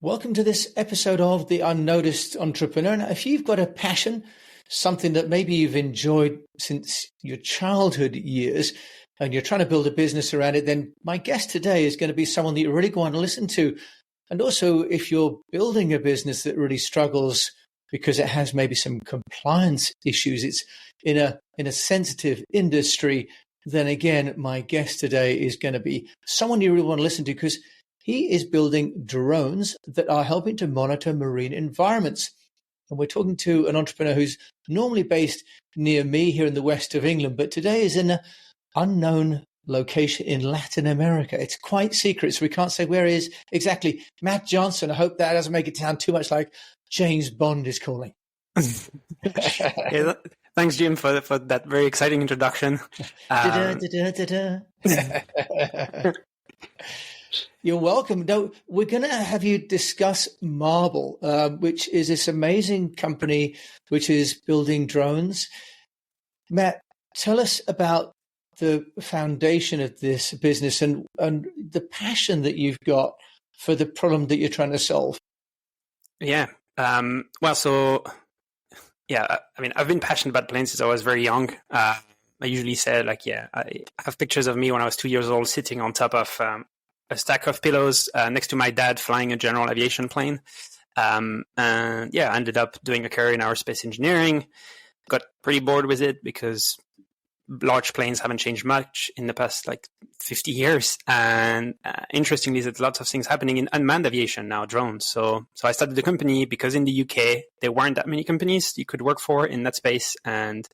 Welcome to this episode of the Unnoticed Entrepreneur. Now, if you've got a passion, something that maybe you've enjoyed since your childhood years, and you're trying to build a business around it, then my guest today is going to be someone that you really want to listen to. And also, if you're building a business that really struggles because it has maybe some compliance issues, it's in a sensitive industry, then again, my guest today is going to be someone you really want to listen to, because he is building drones that are helping to monitor marine environments. And we're talking to an entrepreneur who's normally based near me here in the west of England, but today is in an unknown location in Latin America. It's quite secret, so we can't say where he is exactly. Matt Johnson, I hope that doesn't make it sound too much like James Bond is calling. Yeah, thanks, Jim, for that very exciting introduction. You're welcome. No, we're going to have you discuss Marble, which is this amazing company which is building drones. Matt, tell us about the foundation of this business and the passion that you've got for the problem that you're trying to solve. Yeah. I mean, I've been passionate about planes since I was very young. I usually say, I have pictures of me when I was 2 years old sitting on top of a stack of pillows next to my dad flying a general aviation plane. I ended up doing a career in aerospace engineering. Got pretty bored with it because large planes haven't changed much in the past 50 years. And interestingly, there's lots of things happening in unmanned aviation now, drones. So I started the company because in the UK, there weren't that many companies you could work for in that space. And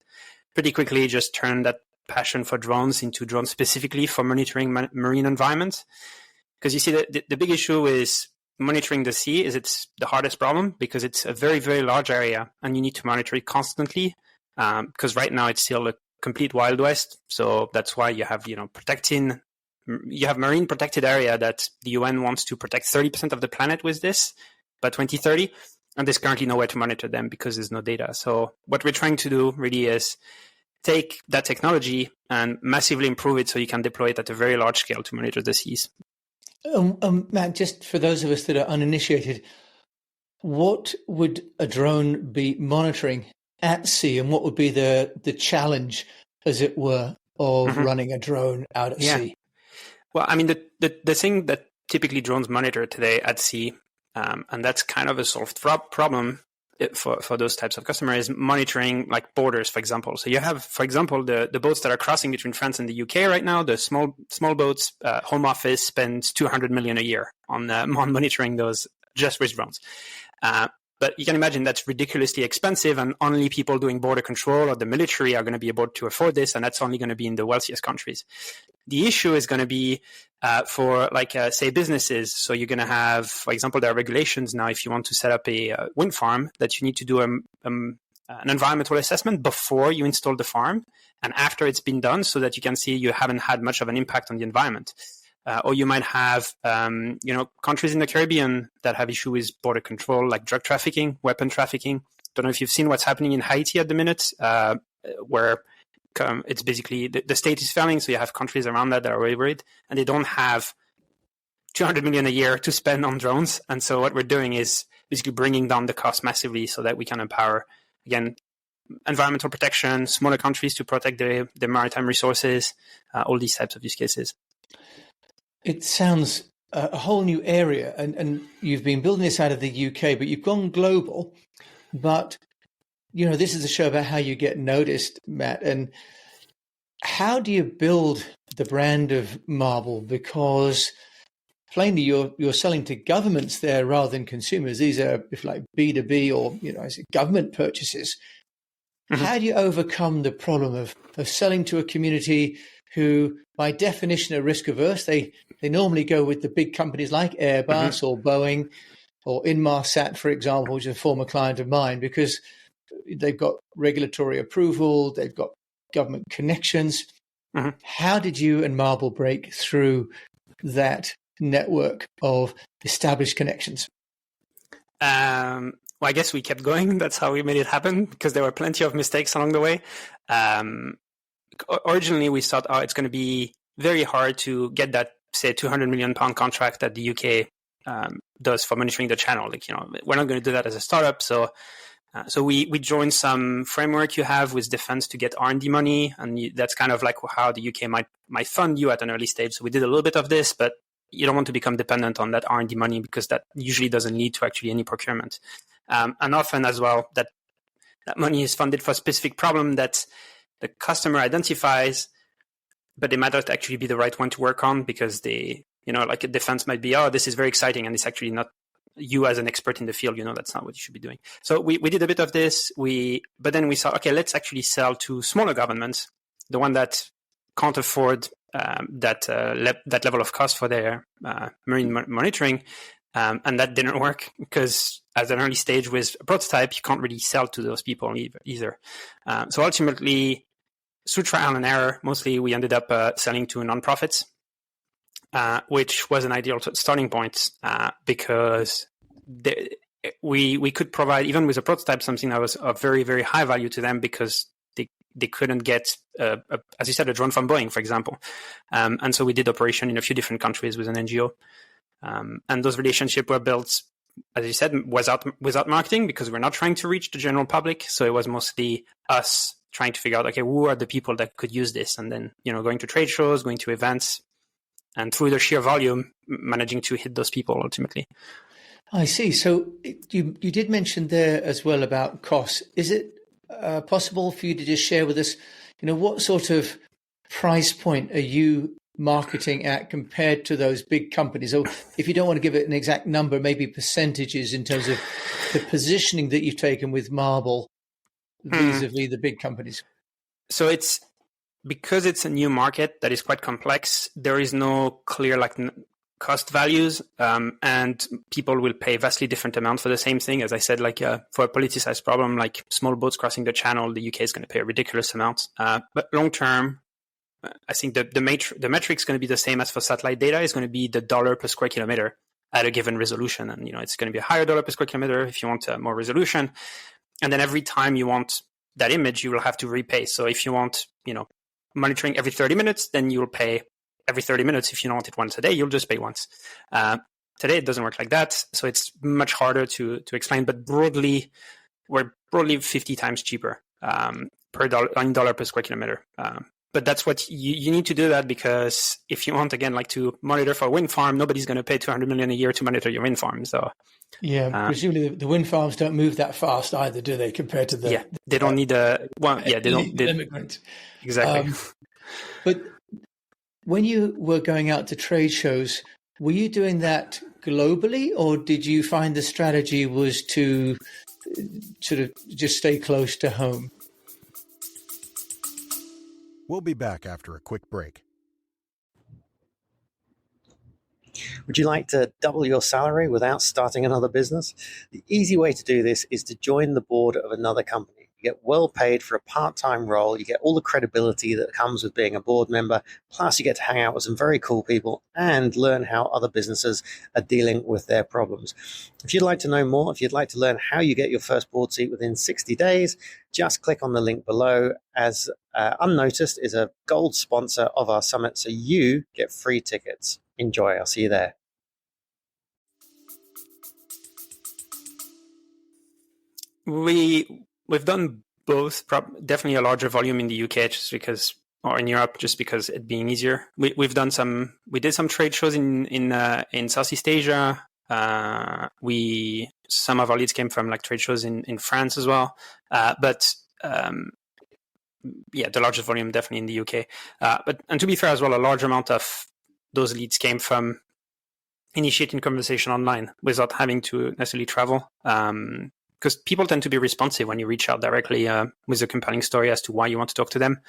pretty quickly just turned that passion for drones into drones specifically for monitoring marine environments. Because you see, the big issue is monitoring the sea it's the hardest problem because it's a very, very large area and you need to monitor it constantly because right now it's still a complete Wild West. So that's why you have, marine protected area that the UN wants to protect 30% of the planet with this by 2030. And there's currently nowhere to monitor them because there's no data. So what we're trying to do really is take that technology and massively improve it so you can deploy it at a very large scale to monitor the seas. Matt, just for those of us that are uninitiated, what would a drone be monitoring at sea, and what would be the challenge, as it were, of running a drone out at sea? Well, I mean, the thing that typically drones monitor today at sea, and that's kind of a solved problem for those types of customers, is monitoring borders, for example. So you have, for example, the boats that are crossing between France and the UK right now, the small boats. Home Office spends 200 million a year on monitoring those just with drones. But you can imagine that's ridiculously expensive, and only people doing border control or the military are going to be able to afford this, and that's only going to be in the wealthiest countries. The issue is going to be for, say, businesses. So you're going to have, for example, there are regulations now if you want to set up a wind farm that you need to do an environmental assessment before you install the farm and after it's been done so that you can see you haven't had much of an impact on the environment. Or you might have, countries in the Caribbean that have issue with border control, like drug trafficking, weapon trafficking. Don't know if you've seen what's happening in Haiti at the minute, where it's basically the state is failing. So you have countries around that are really worried, and they don't have 200 million a year to spend on drones. And so what we're doing is basically bringing down the cost massively so that we can empower, again, environmental protection, smaller countries to protect their maritime resources, all these types of use cases. It sounds a whole new area, and you've been building this out of the UK, but you've gone global. But, this is a show about how you get noticed, Matt. And how do you build the brand of Marble? Because plainly you're selling to governments there rather than consumers. These are, if like B2B or, government purchases. Mm-hmm. How do you overcome the problem of selling to a community who, by definition, are risk averse? They normally go with the big companies like Airbus or Boeing or Inmarsat, for example, which is a former client of mine, because they've got regulatory approval, they've got government connections. Mm-hmm. How did you and Marble break through that network of established connections? Well, I guess we kept going. That's how we made it happen, because there were plenty of mistakes along the way. Originally, we thought, it's going to be very hard to get that, say, £200 million contract that the UK does for monitoring the channel. Like, we're not going to do that as a startup. So we joined some framework you have with defense to get R&D money, and that's kind of like how the UK might fund you at an early stage. So we did a little bit of this, but you don't want to become dependent on that R&D money, because that usually doesn't lead to actually any procurement. And often as well, that money is funded for a specific problem that the customer identifies, but it might not actually be the right one to work on, because they, like a defense might be, oh, this is very exciting, and it's actually not you as an expert in the field, that's not what you should be doing. So we did a bit of this. But then we saw, okay, let's actually sell to smaller governments, the one that can't afford that level of cost for their marine monitoring. And that didn't work, because at an early stage with a prototype, you can't really sell to those people either. So ultimately, through trial and error, mostly we ended up selling to nonprofits, which was an ideal starting point, because we could provide, even with a prototype, something that was of very, very high value to them, because they couldn't get, as you said, a drone from Boeing, for example. And so we did operation in a few different countries with an NGO. And those relationships were built, as you said, without marketing, because we're not trying to reach the general public. So it was mostly us trying to figure out, okay, who are the people that could use this? And then, going to trade shows, going to events, and through the sheer volume, managing to hit those people ultimately. I see. So you did mention there as well about costs. Is it possible for you to just share with us, what sort of price point are you marketing at compared to those big companies? Or if you don't want to give it an exact number, maybe percentages in terms of the positioning that you've taken with Marble vis-a-vis the big companies. So because it's a new market that is quite complex, there is no clear cost values, and people will pay vastly different amounts for the same thing. As I said, for a politicized problem like small boats crossing the channel, the UK is going to pay a ridiculous amount. But long term, I think the metric is going to be the same as for satellite data. It's going to be the dollar per square kilometer at a given resolution, and it's going to be a higher dollar per square kilometer if you want more resolution. And then every time you want that image, you will have to repay. So if you want, monitoring every 30 minutes, then you'll pay every 30 minutes. If you want it once a day, you'll just pay once. Today, it doesn't work like that. So it's much harder to explain. But broadly, we're 50 times cheaper per dollar per square kilometer. But that's what you need to do that, because if you want, again, to monitor for a wind farm, nobody's going to pay $200 million a year to monitor your wind farm. So yeah, presumably the wind farms don't move that fast either, do they? Compared to the they don't need immigrants. Exactly. But when you were going out to trade shows, were you doing that globally, or did you find the strategy was to sort of just stay close to home? We'll be back after a quick break. Would you like to double your salary without starting another business? The easy way to do this is to join the board of another company. You get well paid for a part-time role. You get all the credibility that comes with being a board member. Plus, you get to hang out with some very cool people and learn how other businesses are dealing with their problems. If you'd like to know more, if you'd like to learn how you get your first board seat within 60 days, just click on the link below, as UnNoticed is a gold sponsor of our summit, so you get free tickets. Enjoy. I'll see you there. We've done both, definitely a larger volume in the UK or in Europe, just because it being easier. We did some trade shows in Southeast Asia. Some of our leads came from trade shows in France as well. But the largest volume definitely in the UK. And to be fair as well, a large amount of those leads came from initiating conversation online without having to necessarily travel. Because people tend to be responsive when you reach out directly with a compelling story as to why you want to talk to them.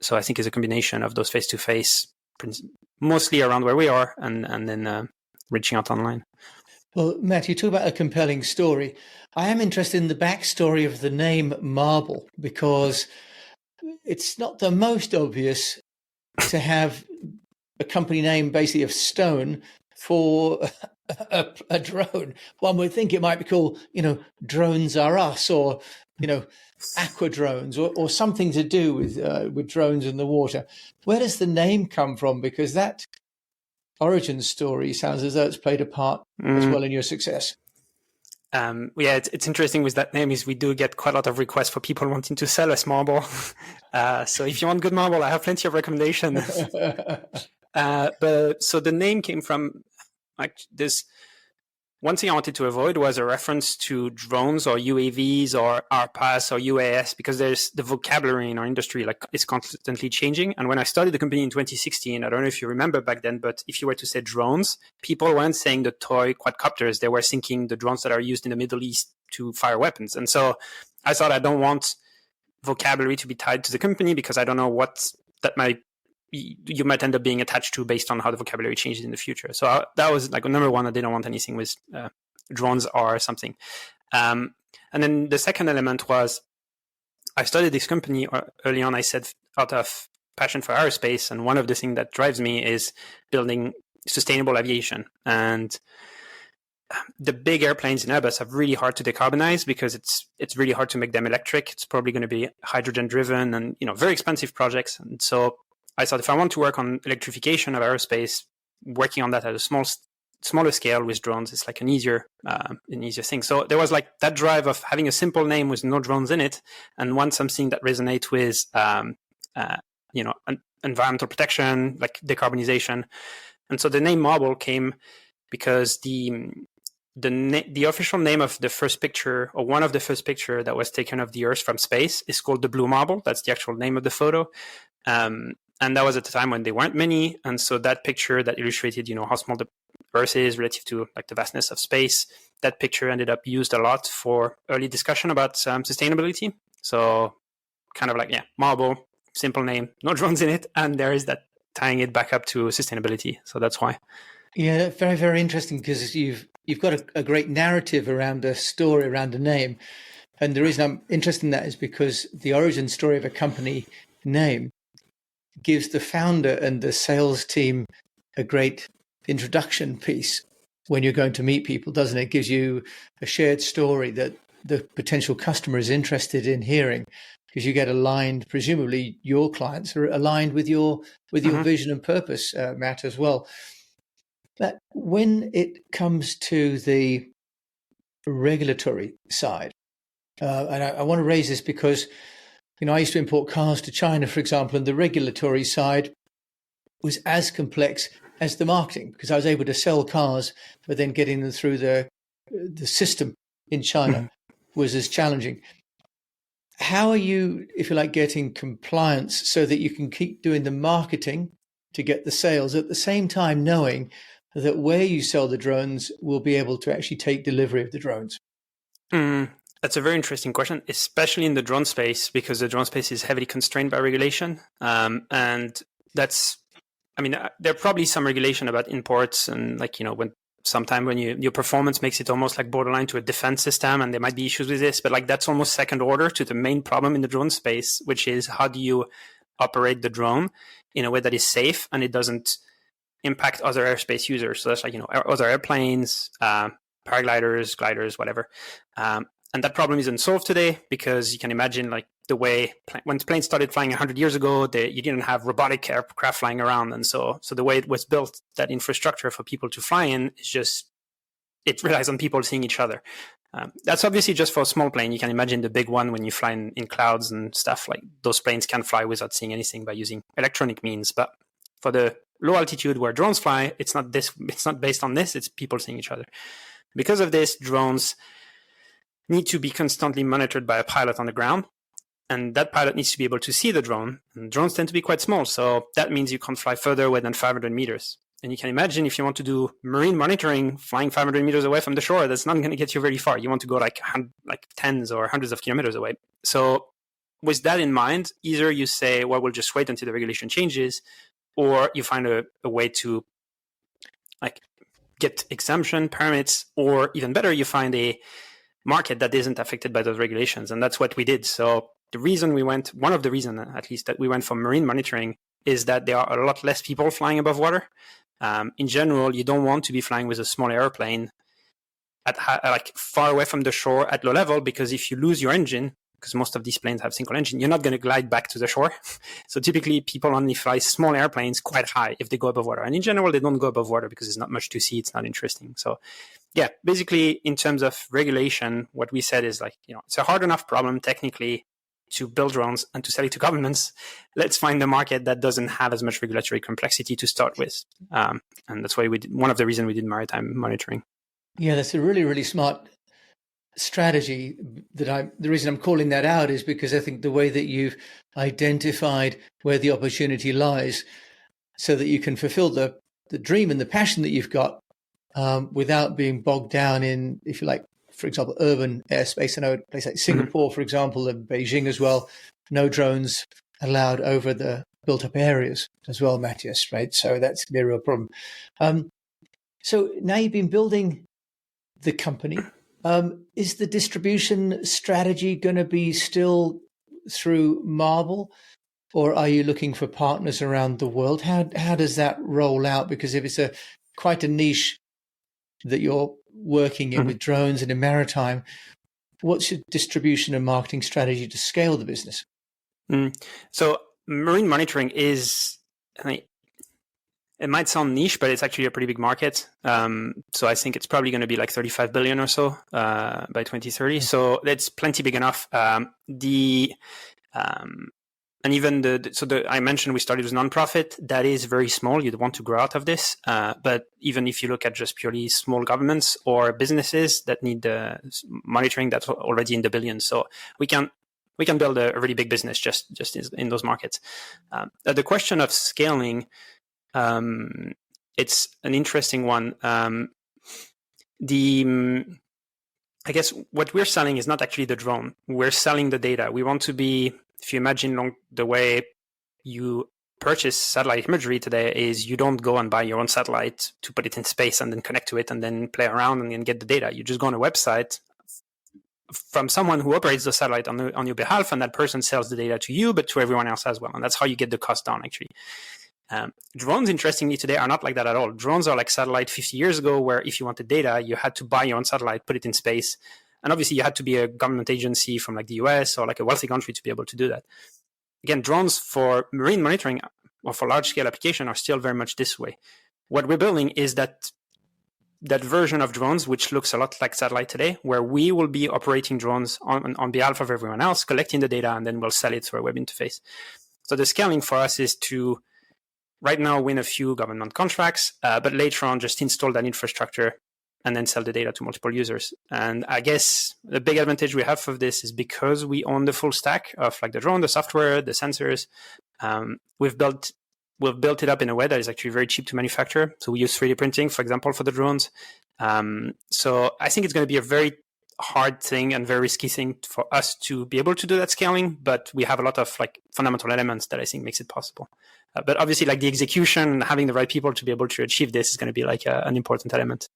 So I think it's a combination of those face-to-face, mostly around where we are, and then reaching out online. Well, Matt, you talk about a compelling story. I am interested in the backstory of the name Marble, because it's not the most obvious to have a company name basically of stone for a drone. One would think it might be called, Drones Are Us, or, aqua drones, or something to do with drones in the water. Where does the name come from? Because that origin story sounds as though it's played a part as well in your success. It's interesting with that name is we do get quite a lot of requests for people wanting to sell us marble. So if you want good marble, I have plenty of recommendations. But so the name came from like this. One thing I wanted to avoid was a reference to drones or UAVs or RPAS or UAS, because there's the vocabulary in our industry, like it's constantly changing. And when I started the company in 2016, I don't know if you remember back then, but if you were to say drones, people weren't saying the toy quadcopters. They were thinking the drones that are used in the Middle East to fire weapons. And so I thought I don't want vocabulary to be tied to the company because I don't know what that you might end up being attached to based on how the vocabulary changes in the future. So that was like number one. I didn't want anything with drones or something. And then the second element was I started this company early on. I said out of passion for aerospace, and one of the things that drives me is building sustainable aviation. And the big airplanes in Airbus are really hard to decarbonize because it's really hard to make them electric. It's probably going to be hydrogen driven and very expensive projects. And so I thought if I want to work on electrification of aerospace, working on that at a smaller scale with drones is like an easier thing. So there was like that drive of having a simple name with no drones in it, and want something that resonates with environmental protection, like decarbonization. And so the name Marble came because the official name of the first picture, or one of the first picture that was taken of the Earth from space, is called the Blue Marble. That's the actual name of the photo. And that was at the time when there weren't many. And so that picture that illustrated, how small the Earth is relative to like the vastness of space, that picture ended up used a lot for early discussion about sustainability. So kind of like, Marble, simple name, no drones in it. And there is that tying it back up to sustainability. So that's why. Yeah, very, very interesting, because you've got a great narrative around a story, around a name. And the reason I'm interested in that is because the origin story of a company name gives the founder and the sales team a great introduction piece when you're going to meet people, doesn't it? It gives you a shared story that the potential customer is interested in hearing, because you get aligned. Presumably your clients are aligned with your vision and purpose, Matt, as well. But when it comes to the regulatory side, and I want to raise this because I used to import cars to China, for example, and the regulatory side was as complex as the marketing, because I was able to sell cars, but then getting them through the system in China was as challenging. How are you, if you like, getting compliance so that you can keep doing the marketing to get the sales at the same time knowing that where you sell the drones will be able to actually take delivery of the drones? That's a very interesting question, especially in the drone space, because the drone space is heavily constrained by regulation. And that's, there are probably some regulation about imports and when your performance makes it almost like borderline to a defense system, and there might be issues with this, but that's almost second order to the main problem in the drone space, which is how do you operate the drone in a way that is safe and it doesn't impact other airspace users. So that's other airplanes, paragliders, gliders, whatever. And that problem isn't solved today because you can imagine the way when planes started flying 100 years ago, you didn't have robotic aircraft flying around. And so the way it was built, that infrastructure for people to fly in is just, it relies on people seeing each other. That's obviously just for a small plane. You can imagine the big one when you fly in clouds and stuff, like those planes can fly without seeing anything by using electronic means. But for the low altitude where drones fly, it's not based on this, it's people seeing each other. Because of this, drones need to be constantly monitored by a pilot on the ground, and that pilot needs to be able to see the drone. And drones tend to be quite small, so that means you can't fly further away than 500 meters. And you can imagine if you want to do marine monitoring, flying 500 meters away from the shore, that's not going to get you very far. You want to go like tens or hundreds of kilometers away. So with that in mind, either you say, well, we'll just wait until the regulation changes, or you find a way to get exemption permits, or even better, you find a market that isn't affected by those regulations. And that's what we did. So one of the reasons at least that we went for marine monitoring is that there are a lot less people flying above water. In general, you don't want to be flying with a small airplane at far away from the shore at low level, because if you lose your engine, because most of these planes have single engine, you're not going to glide back to the shore. So typically people only fly small airplanes quite high if they go above water. And in general, they don't go above water because there's not much to see. It's not interesting. So yeah, basically in terms of regulation, what we said is like, it's a hard enough problem technically to build drones and to sell it to governments. Let's find a market that doesn't have as much regulatory complexity to start with. And that's why one of the reasons we did maritime monitoring. Yeah, that's a really, really smart strategy. The reason I'm calling that out is because I think the way that you've identified where the opportunity lies so that you can fulfill the dream and the passion that you've got without being bogged down in, if you like, for example, urban airspace. I know a place like Singapore, for example, and Beijing as well, no drones allowed over the built-up areas as well, Matthias, right? So that's going to be a real problem. So now you've been building the company. Is the distribution strategy going to be still through Marble, or are you looking for partners around the world? How does that roll out? Because if it's quite a niche that you're working in with drones and in maritime, what's your distribution and marketing strategy to scale the business? So marine monitoring is, it might sound niche, but it's actually a pretty big market. So I think it's probably going to be like 35 billion or so by 2030. So that's plenty big enough. And even I mentioned we started as a nonprofit. That is very small. You'd want to grow out of this. But even if you look at just purely small governments or businesses that need monitoring, that's already in the billions. So we can build a really big business just in those markets. The question of scaling, it's an interesting one. I guess what we're selling is not actually the drone. We're selling the data. We want to be, if you imagine along the way you purchase satellite imagery today, is you don't go and buy your own satellite to put it in space and then connect to it and then play around and then get the data. You just go on a website from someone who operates the satellite on your behalf, and that person sells the data to you, but to everyone else as well. And that's how you get the cost down, actually. Drones, interestingly, today are not like that at all. Drones are like satellite 50 years ago, where if you wanted data, you had to buy your own satellite, put it in space. And obviously, you had to be a government agency from like the US or like a wealthy country to be able to do that. Again, drones for marine monitoring or for large-scale application are still very much this way. What we're building is that version of drones, which looks a lot like satellite today, where we will be operating drones on behalf of everyone else, collecting the data, and then we'll sell it through a web interface. So the scaling for us is to right now win a few government contracts, but later on just install that infrastructure and then sell the data to multiple users. And I guess the big advantage we have of this is because we own the full stack of like the drone, the software, the sensors. We've built it up in a way that is actually very cheap to manufacture. So we use 3D printing, for example, for the drones. So I think it's going to be a very hard thing and very risky thing for us to be able to do that scaling, but we have a lot of like fundamental elements that I think makes it possible. But obviously, like the execution and having the right people to be able to achieve this is going to be like an important element.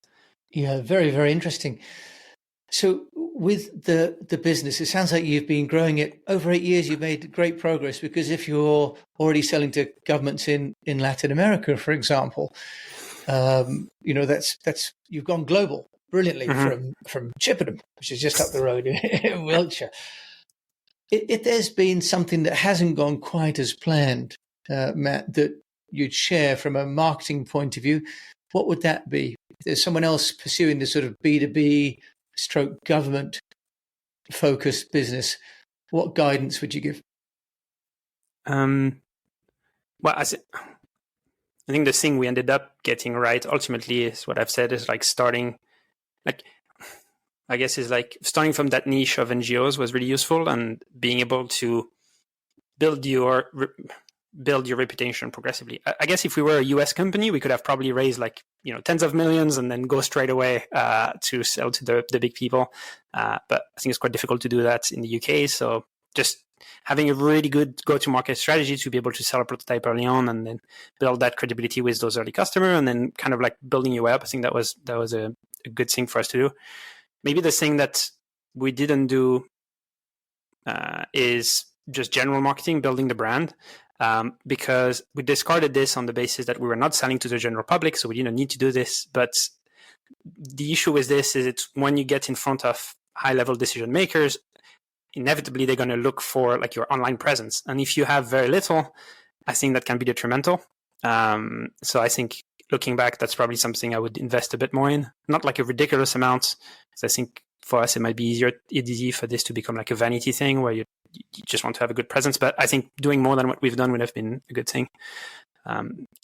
Yeah, very, very interesting. So with the business, it sounds like you've been growing it over 8 years. You've made great progress, because if you're already selling to governments in Latin America, for example, that's you've gone global brilliantly from Chippenham, which is just up the road in Wiltshire. If there's been something that hasn't gone quite as planned, Matt, that you'd share from a marketing point of view, what would that be? If there's someone else pursuing this sort of B2B stroke government focused business, what guidance would you give? Well, I think the thing we ended up getting right ultimately is what I've said is like starting from that niche of NGOs was really useful, and being able to build your reputation progressively. I guess if we were a US company, we could have probably raised tens of millions and then go straight away to sell to the big people. But I think it's quite difficult to do that in the UK. So just having a really good go-to-market strategy to be able to sell a prototype early on and then build that credibility with those early customers, and then kind of like building your way up. I think that was a good thing for us to do. Maybe the thing that we didn't do is just general marketing, building the brand. Because we discarded this on the basis that we were not selling to the general public, so we didn't need to do this. But the issue with this is it's when you get in front of high-level decision makers, inevitably they're going to look for like your online presence. And if you have very little, I think that can be detrimental. So I think looking back, that's probably something I would invest a bit more in. Not like a ridiculous amount, because I think for us it might be easy for this to become like a vanity thing where you just want to have a good presence. But I think doing more than what we've done would have been a good thing.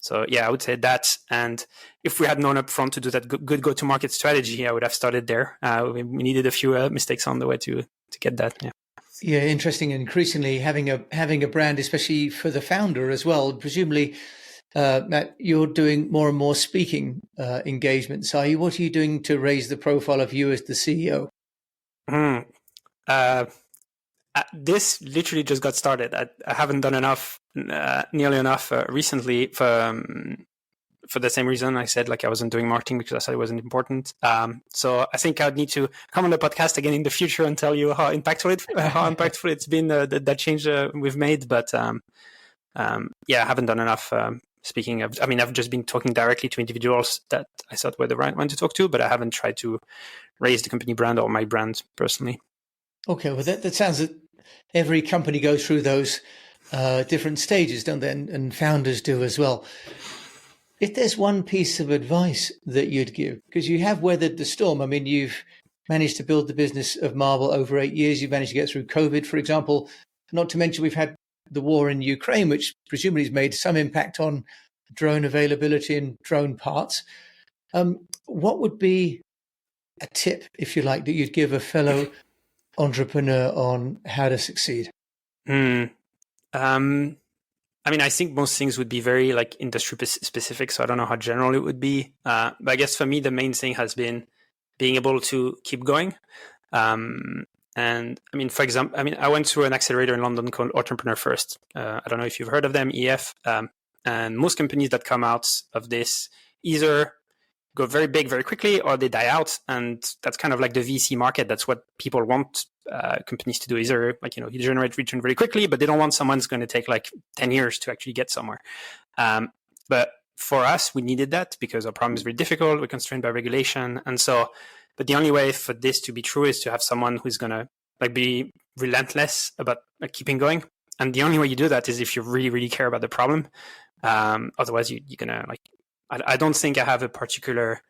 So yeah, I would say that. And if we had known up front to do that good go-to-market strategy, I would have started there. We needed a few mistakes on the way to get that. Yeah. Yeah, interesting. And increasingly having a brand, especially for the founder as well. Presumably, Matt, you're doing more and more speaking engagements. Are you? What are you doing to raise the profile of you as the CEO? This literally just got started. I haven't done nearly enough recently for the same reason I said, like I wasn't doing marketing because I said it wasn't important. So I think I'd need to come on the podcast again in the future and tell you how impactful it's been, that change we've made. But yeah, I haven't done enough speaking of. I mean, I've just been talking directly to individuals that I thought were the right one to talk to, but I haven't tried to raise the company brand or my brand personally. Okay, well, that sounds that every company goes through those different stages, don't they? And founders do as well. If there's one piece of advice that you'd give, because you have weathered the storm. I mean, you've managed to build the business of Marvel over 8 years. You've managed to get through COVID, for example. Not to mention we've had the war in Ukraine, which presumably has made some impact on drone availability and drone parts. What would be a tip, if you like, that you'd give a fellow entrepreneur on how to succeed? I mean, I think most things would be very like industry specific, so I don't know how general it would be. But I guess for me, the main thing has been being able to keep going. And I mean, for example, I went through an accelerator in London called Entrepreneur First. I don't know if you've heard of them, EF. And most companies that come out of this either go very big very quickly or they die out. And that's kind of like the VC market. That's what people want companies to do. Either like, you generate return very quickly, but they don't want someone who's going to take like 10 years to actually get somewhere. But for us, we needed that because our problem is very difficult. We're constrained by regulation. And so, but the only way for this to be true is to have someone who's going to like be relentless about like keeping going. And the only way you do that is if you really, really care about the problem. Otherwise you're going to like, I don't think I have a particular,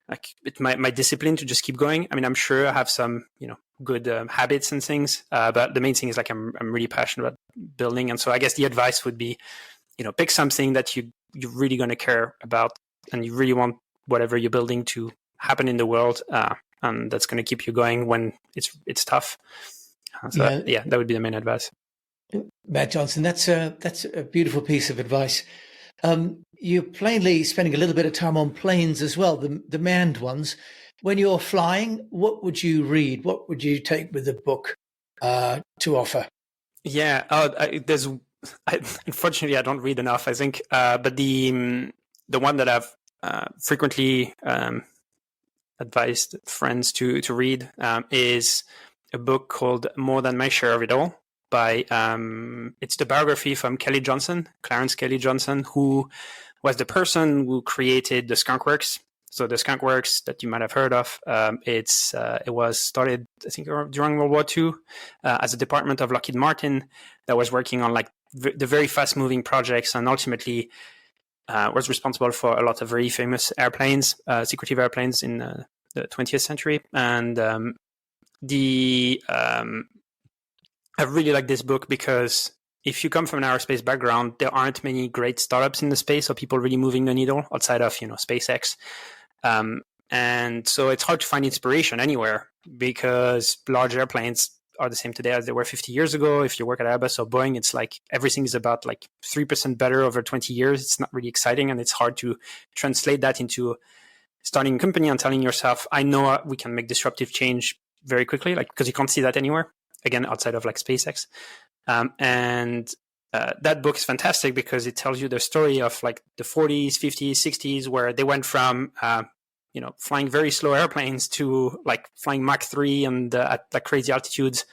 like my discipline to just keep going. I mean, I'm sure I have some, good habits and things, but the main thing is like I'm really passionate about building. And so I guess the advice would be, pick something that you're really going to care about and you really want whatever you're building to happen in the world. And that's going to keep you going when it's tough. So that would be the main advice. Matt Johnson, that's a beautiful piece of advice. You're plainly spending a little bit of time on planes as well, the manned ones. When you're flying, what would you read? What would you take with the book to offer? Yeah, unfortunately, I don't read enough, I think. But the one that I've frequently advised friends to read is a book called More Than My Share of It All by it's the biography from Clarence Kelly Johnson, who was the person who created the Skunkworks. So the Skunkworks that you might have heard of, it was started, I think, during World War II as a department of Lockheed Martin that was working on like the very fast-moving projects, and ultimately was responsible for a lot of very famous airplanes, secretive airplanes in the 20th century. And I really like this book because if you come from an aerospace background, there aren't many great startups in the space or people really moving the needle outside of, SpaceX. And so it's hard to find inspiration anywhere because large airplanes are the same today as they were 50 years ago. If you work at Airbus or Boeing, it's like everything is about like 3% better over 20 years. It's not really exciting, and it's hard to translate that into starting a company and telling yourself, I know we can make disruptive change very quickly, like because you can't see that anywhere, again, outside of like SpaceX. And that book is fantastic because it tells you the story of like the 40s, 50s, 60s, where they went from flying very slow airplanes to like flying Mach 3 and at like crazy altitudes.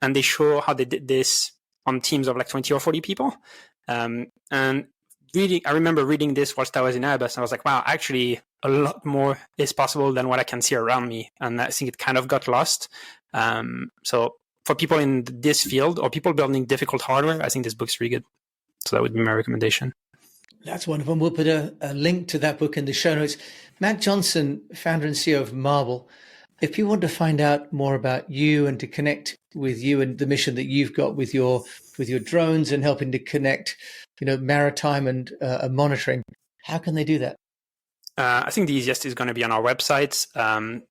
And they show how they did this on teams of like 20 or 40 people. And I remember reading this whilst I was in Airbus, and I was like, wow, actually a lot more is possible than what I can see around me. And I think it kind of got lost. So for people in this field or people building difficult hardware, I think this book's really good. So that would be my recommendation. That's wonderful. And we'll put a link to that book in the show notes. Matt Johnson, founder and CEO of Marble. If people want to find out more about you and to connect with you and the mission that you've got with your drones and helping to connect, maritime and monitoring, how can they do that? I think the easiest is going to be on our website,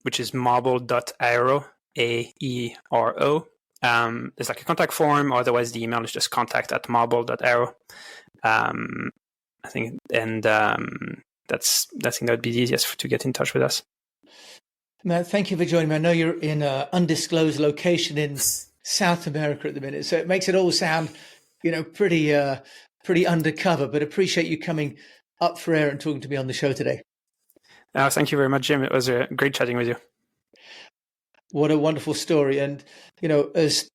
which is marble.aero, AERO. There's like a contact form, or otherwise the email is just contact@marble.aero. I think, and I think that would be the easiest to get in touch with us. Matt, thank you for joining me. I know you're in an undisclosed location in South America at the minute, so it makes it all sound, pretty undercover. But appreciate you coming up for air and talking to me on the show today. Thank you very much, Jim. It was great chatting with you. What a wonderful story. And, as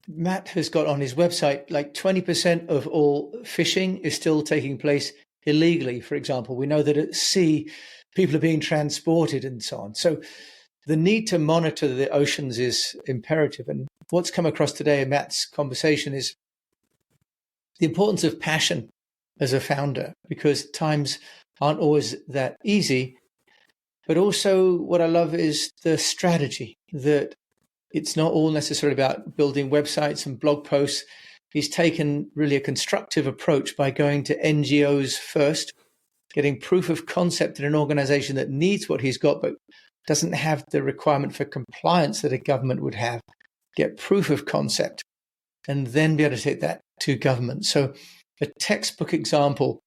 Matt has got on his website, like 20% of all fishing is still taking place illegally, for example. We know that at sea, people are being transported and so on. So the need to monitor the oceans is imperative. And what's come across today in Matt's conversation is the importance of passion as a founder, because times aren't always that easy. But also what I love is the strategy, that it's not all necessarily about building websites and blog posts. He's taken really a constructive approach by going to NGOs first, getting proof of concept in an organization that needs what he's got, but doesn't have the requirement for compliance that a government would have. Get proof of concept and then be able to take that to government. So a textbook example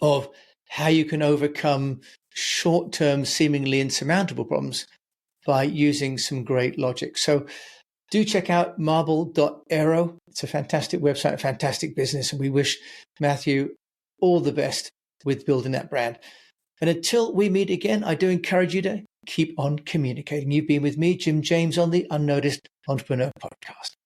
of how you can overcome short-term, seemingly insurmountable problems by using some great logic. So do check out marble.aero. It's a fantastic website, a fantastic business, and we wish Matthew all the best with building that brand. And until we meet again, I do encourage you to keep on communicating. You've been with me, Jim James, on the UnNoticed Entrepreneur Podcast.